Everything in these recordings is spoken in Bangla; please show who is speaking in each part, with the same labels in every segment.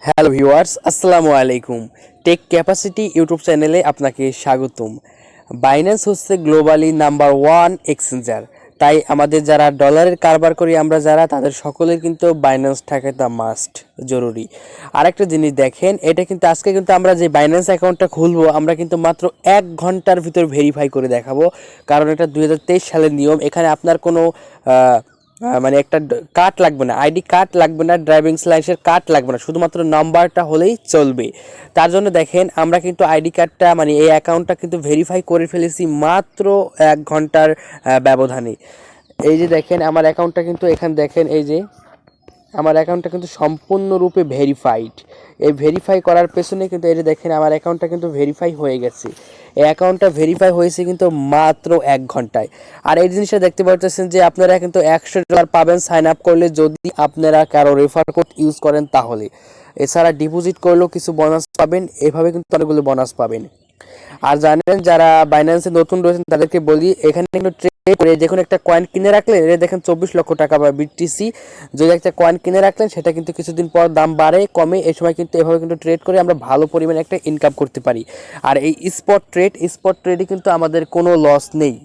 Speaker 1: হ্যালো ভিউয়ার্স, আসসালামু আলাইকুম। টেক ক্যাপাসিটি ইউটিউব চ্যানেলে আপনাকে স্বাগতম। বাইন্যান্স হচ্ছে গ্লোবালি নাম্বার ওয়ান এক্সচেঞ্জার। তাই আমাদের যারা ডলারের কারবার করি আমরা যারা তাদের সকলের কিন্তু বাইন্যান্স থাকাটা মাস্ট জরুরি। আরেকটা জিনিস দেখেন, এটা কিন্তু আজকে কিন্তু আমরা যে বাইন্যান্স অ্যাকাউন্টটা খুলবো আমরা কিন্তু মাত্র 1 ঘন্টার ভিতর ভেরিফাই করে দেখাবো। কারণ এটা 2023 সালের নিয়ম। এখানে আপনার কোনো মানে একটা কার্ড লাগবে না, আইডি কার্ড লাগবে না, ড্রাইভিং লাইসেন্সের কার্ড লাগবে না, শুধুমাত্র নাম্বারটা হলেই চলবে। তার জন্য দেখেন আমরা কিন্তু আইডি কার্ডটা মানে এই অ্যাকাউন্টটা কিন্তু ভেরিফাই করে ফেলেছি মাত্র 1 ঘন্টার ব্যবধানে। এই যে দেখেন আমার অ্যাকাউন্টটা কিন্তু এখানে দেখেন, এই যে আমার অ্যাকাউন্টটা কিন্তু সম্পূর্ণরূপে ভেরিফাইড। এই ভেরিফাই করার পেছনে কিন্তু এই যে দেখেন আমার অ্যাকাউন্টটা কিন্তু ভেরিফাই হয়ে গেছে। এই অ্যাকাউন্টটা ভেরিফাই হয়েছে কিন্তু মাত্র 1 ঘন্টায়। আর এই জিনিসটা দেখতে পাচ্ছেন যে আপনারা কিন্তু $100 পাবেন সাইন আপ করলে, যদি আপনারা কারো রেফার কোড ইউজ করেন তাহলে। এছাড়া ডিপোজিট করলেও কিছু বোনাস পাবেন, এভাবে কিন্তু অনেকগুলো বোনাস পাবেন। আর জানেন যারা বাইন্যান্সে নতুন রয়েছেন তাদেরকে বলি, এখানে কিন্তু ট্রেড করে যে কোনো একটা কয়েন কিনে রাখলেন, এটা দেখেন 24 লক্ষ টাকা বা বিটিসি। যদি একটা কয়েন কিনে রাখলেন সেটা কিন্তু কিছুদিন পর দাম বাড়ে কমে, এই সময় কিন্তু এভাবে কিন্তু ট্রেড করে আমরা ভালো পরিমাণে একটা ইনকাম করতে পারি। আর এই স্পট ট্রেডে কিন্তু আমাদের কোনো লস নেই।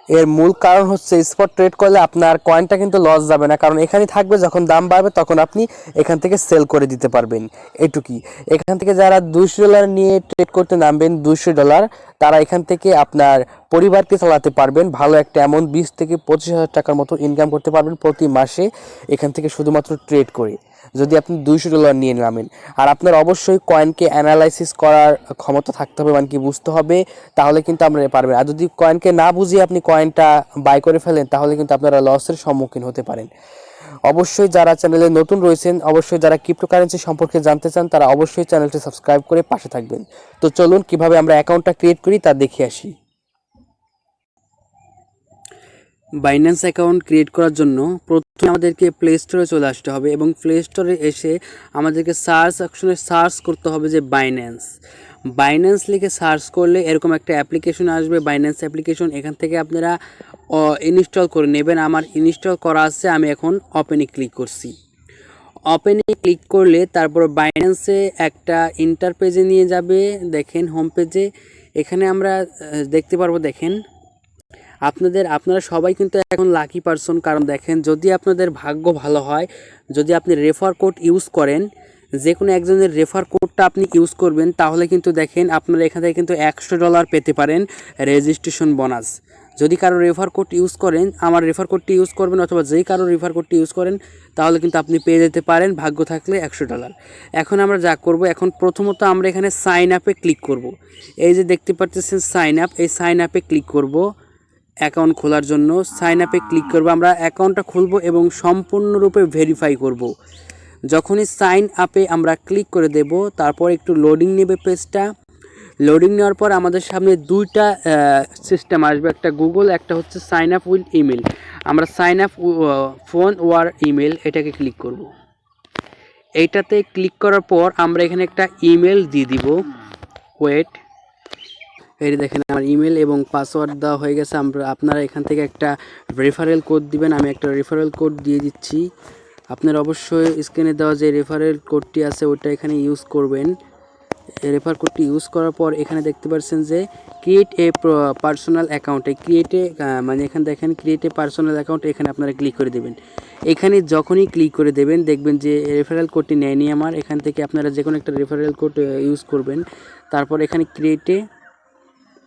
Speaker 1: এর মূল কারণ হচ্ছে স্পট ট্রেড করলে আপনার কয়েনটা কিন্তু লস যাবে না, কারণ এখানে থাকবে, যখন দাম বাড়বে তখন আপনি এখান থেকে সেল করে দিতে পারবেন। এটুকুই। এখান থেকে যারা $200 নিয়ে ট্রেড করতে নামবেন, $200 তারা এখান থেকে আপনার পরিবারকে চালাতে পারবেন। ভালো একটা অ্যামাউন্ট 20 থেকে 25 হাজার টাকার মতো ইনকাম করতে পারবেন প্রতি মাসে এখান থেকে শুধুমাত্র ট্রেড করে, যদি আপনি $200 নিয়ে নামেন। আর আপনার অবশ্যই কয়েনকে অ্যানালাইসিস করার ক্ষমতা থাকতে হবে, মানে কি বুঝতে হবে, তাহলে কিন্তু আপনারা পারবেন। আর যদি কয়েনকে না বুঝিয়ে আপনি কয়েনটা বাই করে ফেলেন তাহলে কিন্তু আপনারা লসের সম্মুখীন হতে পারেন। অবশ্যই যারা চ্যানেলে নতুন রয়েছেন, অবশ্যই যারা ক্রিপ্টোকারেন্সি সম্পর্কে জানতে চান তারা অবশ্যই চ্যানেলটি সাবস্ক্রাইব করে পাশে থাকবেন। তো চলুন কিভাবে আমরা অ্যাকাউন্টটা ক্রিয়েট করি তা দেখে আসি। বাইন্যান্স অ্যাকাউন্ট ক্রিয়েট করার জন্য প্রথমে আমাদেরকে প্লে স্টোরে চলে আসতে হবে এবং প্লে স্টোরে এসে আমাদেরকে সার্চ অপশনে সার্চ করতে হবে যে বাইন্যান্স লিখে সার্চ করলে এরকম একটা অ্যাপ্লিকেশন আসবে, বাইন্যান্স অ্যাপ্লিকেশন। এখান থেকে আপনারা ইনস্টল করে নেবেন। আমার ইনস্টল করা আছে, আমি এখন ওপেনে ক্লিক করছি। ওপেনে ক্লিক করলে তারপর বাইন্যান্সে একটা ইন্টার পেজে নিয়ে যাবে। দেখেন হোম পেজে, এখানে আমরা দেখতে পারবো, দেখেন আপনারা সবাই কিন্তু এখন লাকি পারসন। কারণ দেখেন, যদি আপনাদের ভাগ্য ভালো হয়, যদি আপনি রেফার কোড ইউজ করেন, যে কোনো একজনের রেফার কোডটা আপনি ইউজ করবেন, তাহলে কিন্তু দেখেন আপনারা এখান থেকে কিন্তু $100 পেতে পারেন রেজিস্ট্রেশন বোনাস। যদি কারো রেফার কোড ইউজ করেন, আমার রেফার কোডটি ইউজ করবেন, অথবা যেই কারো রেফার কোডটি ইউজ করেন, তাহলে কিন্তু আপনি পেয়ে যেতে পারেন ভাগ্য থাকলে $100। এখন আমরা যা করব, এখন প্রথমত আমরা এখানে সাইন আপে ক্লিক করব। এই যে দেখতে পাচ্ছেন সাইন আপ, এই সাইন আপে ক্লিক করব। অ্যাকাউন্ট খোলার জন্য সাইন আপে ক্লিক করব। আমরা অ্যাকাউন্টটা খুলব এবং সম্পূর্ণরূপে ভেরিফাই করব। যখনই সাইন আপে আমরা ক্লিক করে দেব, তারপর একটু লোডিং নেবে পেজটা। লোডিং নেওয়ার পর আমাদের সামনে দুইটা সিস্টেম আসবে, একটা গুগল, একটা হচ্ছে সাইন আপ উইথ ইমেল। আমরা sign up phone or email এটাকে ক্লিক করব। এইটাতে ক্লিক করার পর আমরা এখানে একটা ইমেল দিয়ে দিব। ওয়েট, এই দেখেন আমার ইমেল এবং পাসওয়ার্ড দেওয়া হয়ে গেছে। আপনারা এখান থেকে একটা রেফারেল কোড দিবেন। আমি একটা রেফারেল কোড দিয়ে দিচ্ছি। আপনারা অবশ্যই স্ক্রিনে দেওয়া যে রেফারেল কোডটি আছে ওটা এখানে ইউজ করবেন। রেফার কোডটি ইউজ করার পর এখানে দেখতে পাচ্ছেন যে ক্রিয়েট এ পার্সোনাল অ্যাকাউন্ট, মানে এখানে দেখেন ক্রিয়েট এ পার্সোনাল অ্যাকাউন্ট, এখানে আপনারা ক্লিক করে দেবেন। এখানে যখনই ক্লিক করে দেবেন দেখবেন যে রেফারেল কোডটি নেয়নি আমার। এখান থেকে আপনারা যে কোনো একটা রেফারেল কোড ইউজ করবেন। তারপর এখানে ক্রিয়েট এ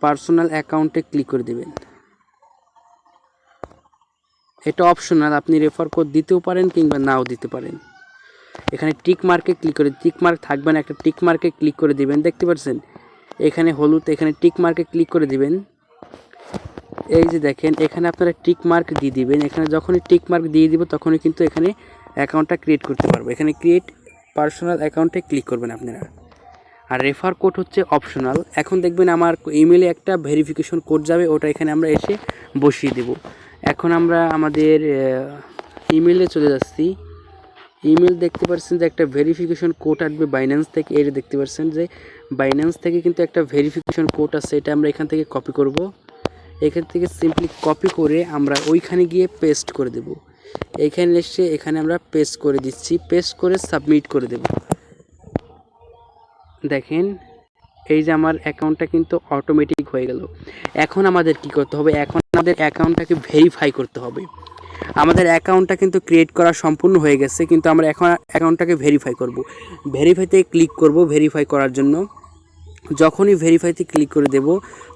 Speaker 1: পার্সোনাল অ্যাকাউন্টে ক্লিক করে দেবেন। এটা অপশনাল, আপনি রেফার কোড দিতেও পারেন কিংবা নাও দিতে পারেন। এখানে টিক মার্কে ক্লিক করে, টিক মার্ক থাকবে না, একটা টিক মার্কে ক্লিক করে দিবেন। দেখতে পাচ্ছেন এখানে হলুদ, এখানে টিক মার্কে ক্লিক করে দিবেন। এই যে দেখেন এখানে আপনারা টিক মার্ক দিয়ে দিবেন। এখানে যখনই টিক মার্ক দিয়ে দিব তখনই কিন্তু এখানে অ্যাকাউন্টটা ক্রিয়েট করতে পারবো। এখানে ক্রিয়েট পার্সোনাল অ্যাকাউন্টে ক্লিক করবেন আপনারা। আর রেফার কোড হচ্ছে অপশনাল। এখন দেখবেন আমার ইমেলে একটা ভেরিফিকেশন কোড যাবে, ওটা এখানে আমরা এসে বসিয়ে দেব। এখন আমরা আমাদের ইমেলে চলে যাচ্ছি। ইমেল দেখতে পাচ্ছেন যে একটা ভেরিফিকেশন কোড আসবে বাইন্যান্স থেকে। এই দেখতে পাচ্ছেন যে বাইন্যান্স থেকে কিন্তু একটা ভেরিফিকেশন কোড আছে, এটা আমরা এখান থেকে কপি করব। এখান থেকে সিম্পলি কপি করে আমরা ওইখানে গিয়ে পেস্ট করে দেব। এখানে এসে এখানে আমরা পেস্ট করে দিচ্ছি, পেস্ট করে সাবমিট করে দেব। দেখেন এই যে আমার অ্যাকাউন্টটা কিন্তু অটোমেটিক হয়ে গেল। এখন আমাদের কি করতে হবে, এখন আমাদের অ্যাকাউন্টটাকে ভেরিফাই করতে হবে। আমাদের অ্যাকাউন্টটা কিন্তু ক্রিয়েট করা সম্পূর্ণ হয়ে গেছে, কিন্তু আমরা এখন অ্যাকাউন্টটাকে ভেরিফাই করব। ভেরিফাইতে ক্লিক করব ভেরিফাই করার জন্য। যখনই ভেরিফাইতে ক্লিক করে দেব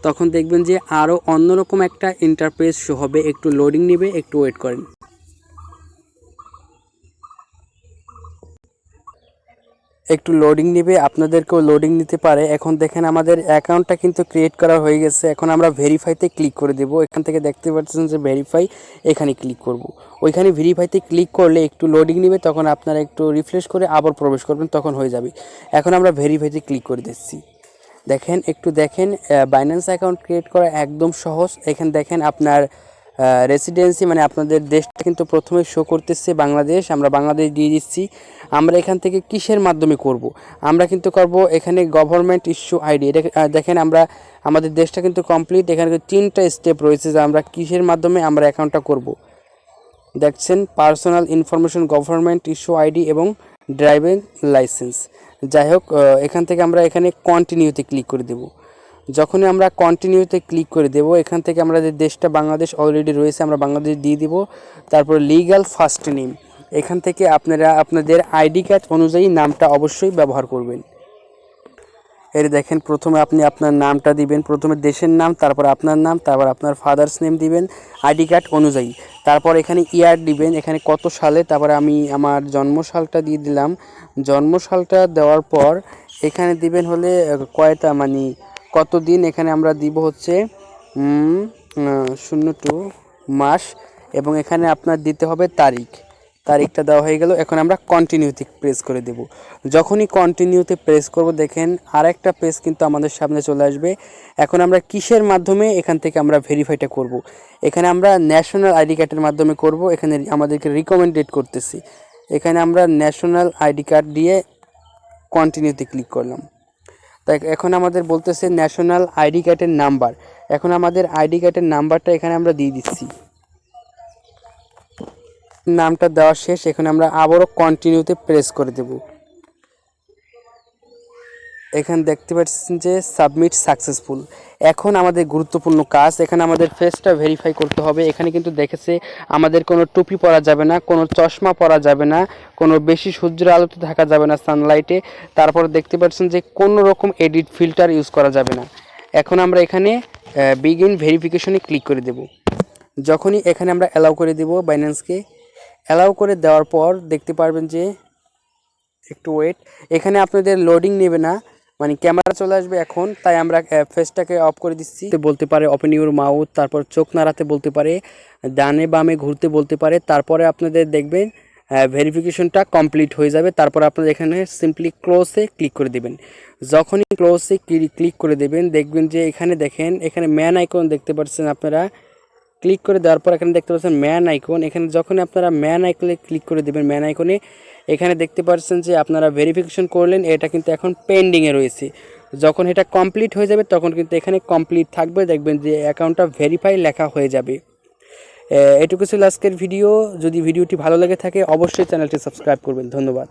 Speaker 1: তখন দেখবেন যে আরও অন্যরকম একটা ইন্টারফেস শো হবে। একটু লোডিং নেবে, একটু ওয়েট করেন। একটু লোডিং নেবে, আপনাদেরকেও লোডিং নিতে পারে। এখন দেখেন আমাদের অ্যাকাউন্টটা কিন্তু ক্রিয়েট করা হয়ে গেছে। এখন আমরা ভেরিফাইতে ক্লিক করে দেব। এখান থেকে দেখতে পাচ্ছেন যে ভেরিফাই, এখানে ক্লিক করব। ওইখানে ভেরিফাইতে ক্লিক করলে একটু লোডিং নেবে, তখন আপনারা একটু রিফ্রেশ করে আবার প্রবেশ করবেন, তখন হয়ে যাবে। এখন আমরা ভেরিফাইতে ক্লিক করে দিচ্ছি। দেখেন একটু দেখেন, বাইন্যান্স অ্যাকাউন্ট ক্রিয়েট করা একদম সহজ। এখানে দেখেন আপনার রেসিডেন্সি মানে আপনাদের দেশটা কিন্তু প্রথমে শো করতেছে বাংলাদেশ, আমরা বাংলাদেশ দিয়ে দিচ্ছি। আমরা এখান থেকে কিসের মাধ্যমে করব, আমরা কিন্তু করব এখানে গভর্নমেন্ট ইস্যু আইডি। এটা দেখেন আমরা আমাদের দেশটা কিন্তু কমপ্লিট। এখানে 3টা স্টেপ রয়েছে যে আমরা কিসের মাধ্যমে আমরা অ্যাকাউন্টটা করব। দেখছেন personal information, government issue ID এবং ড্রাইভিং লাইসেন্স। যাই হোক, এখান থেকে আমরা এখানে কন্টিনিউতে ক্লিক করে দেব। যখনই আমরা কন্টিনিউতে ক্লিক করে দেব, এখান থেকে আমাদের দেশটা বাংলাদেশ অলরেডি রয়েছে, আমরা বাংলাদেশ দিয়ে দিব। তারপর লিগ্যাল ফার্স্ট নেম, এখান থেকে আপনারা আপনাদের আইডি কার্ড অনুযায়ী নামটা অবশ্যই ব্যবহার করবেন। এর দেখেন প্রথমে আপনি আপনার নামটা দিবেন, প্রথমে দেশের নাম, তারপর আপনার নাম, তারপর আপনার ফাদার্স নেম দিবেন আইডি কার্ড অনুযায়ী। তারপর এখানে ইয়ার দিবেন, এখানে কত সালে, তারপরে আমি আমার জন্মসালটা দিয়ে দিলাম। জন্মসালটা দেওয়ার পর এখানে দিবেন হলে কয়টা মানে কত দিন, এখানে আমরা দিব হচ্ছে 02 মাস, এবং এখানে আপনার দিতে হবে তারিখটা দেওয়া হয়ে গেল। এখন আমরা কন্টিনিউতে প্রেস করে দেব। যখনই কন্টিনিউতে প্রেস করব দেখেন আরেকটা পেজ কিন্তু আমাদের সামনে চলে আসবে। এখন আমরা কিসের মাধ্যমে এখান থেকে আমরা ভেরিফাইটা করব, এখানে আমরা ন্যাশনাল আইডি কার্ডের মাধ্যমে করব। এখানে আমাদেরকে রিকমেন্ডেড করতেছি, এখানে আমরা ন্যাশনাল আইডি কার্ড দিয়ে কন্টিনিউতে ক্লিক করলাম। তাই এখন আমাদের বলতেছে ন্যাশনাল আইডি কার্ডের নাম্বার। এখন আমাদের আইডি কার্ডের নাম্বারটা এখানে আমরা দিয়ে দিচ্ছি। নামটা দেওয়া শেষ, এখানে আমরা আবারও কন্টিনিউতে প্রেস করে দেব। এখানে দেখতে পাচ্ছেন যে সাবমিট সাকসেসফুল। এখন আমাদের গুরুত্বপূর্ণ কাজ, এখানে আমাদের ফেসটা ভেরিফাই করতে হবে। এখানে কিন্তু দেখেছে আমাদের কোনো টুপি পরা যাবে না, কোনো চশমা পরা যাবে না, কোনো বেশি সূর্যের আলোতে থাকা যাবে না, সানলাইটে। তারপর দেখতে পাচ্ছেন যে কোনো রকম এডিট ফিল্টার ইউজ করা যাবে না। এখন আমরা এখানে বিগিন ভেরিফিকেশনে ক্লিক করে দেব। যখনই এখানে আমরা অ্যালাউ করে দেব, বাইন্যান্সকে অ্যালাউ করে দেওয়ার পর দেখতে পারবেন যে একটু ওয়েট, এখানে আপনাদের লোডিং নেবে না, মানে ক্যামেরা চলে আসবে এখন। তাই আমরা ফেসটাকে অফ করে দিচ্ছি। বলতে পারে ওপেন ইউর মাউথ, তারপর চোখ নাড়াতে বলতে পারে, ডানে বামে ঘুরতে বলতে পারে। তারপরে আপনাদের দেখবেন ভেরিফিকেশনটা কমপ্লিট হয়ে যাবে। তারপর আপনাদের এখানে সিম্পলি ক্লোজে ক্লিক করে দেবেন। যখনই ক্লোজে ক্লিক করে দেবেন দেখবেন যে এখানে দেখেন এখানে ম্যান আইকন দেখতে পাচ্ছেন আপনারা। ক্লিক করে দেওয়ার পর এখানে দেখতে পাচ্ছেন ম্যান আইকন। এখানে যখন আপনারা ম্যান আইকনে ক্লিক করে দেবেন, ম্যান আইকনে এখানে দেখতে পাচ্ছেন যে আপনারা ভেরিফিকেশন করলেন, এটা কিন্তু এখন পেন্ডিংয়ে রয়েছে। যখন এটা কমপ্লিট হয়ে যাবে তখন কিন্তু এখানে কমপ্লিট থাকবে, দেখবেন যে অ্যাকাউন্টটা ভেরিফাই লেখা হয়ে যাবে। এটুকু ছিল আজকের ভিডিও। যদি ভিডিওটি ভালো লেগে থাকে অবশ্যই চ্যানেলটি সাবস্ক্রাইব করবেন। ধন্যবাদ।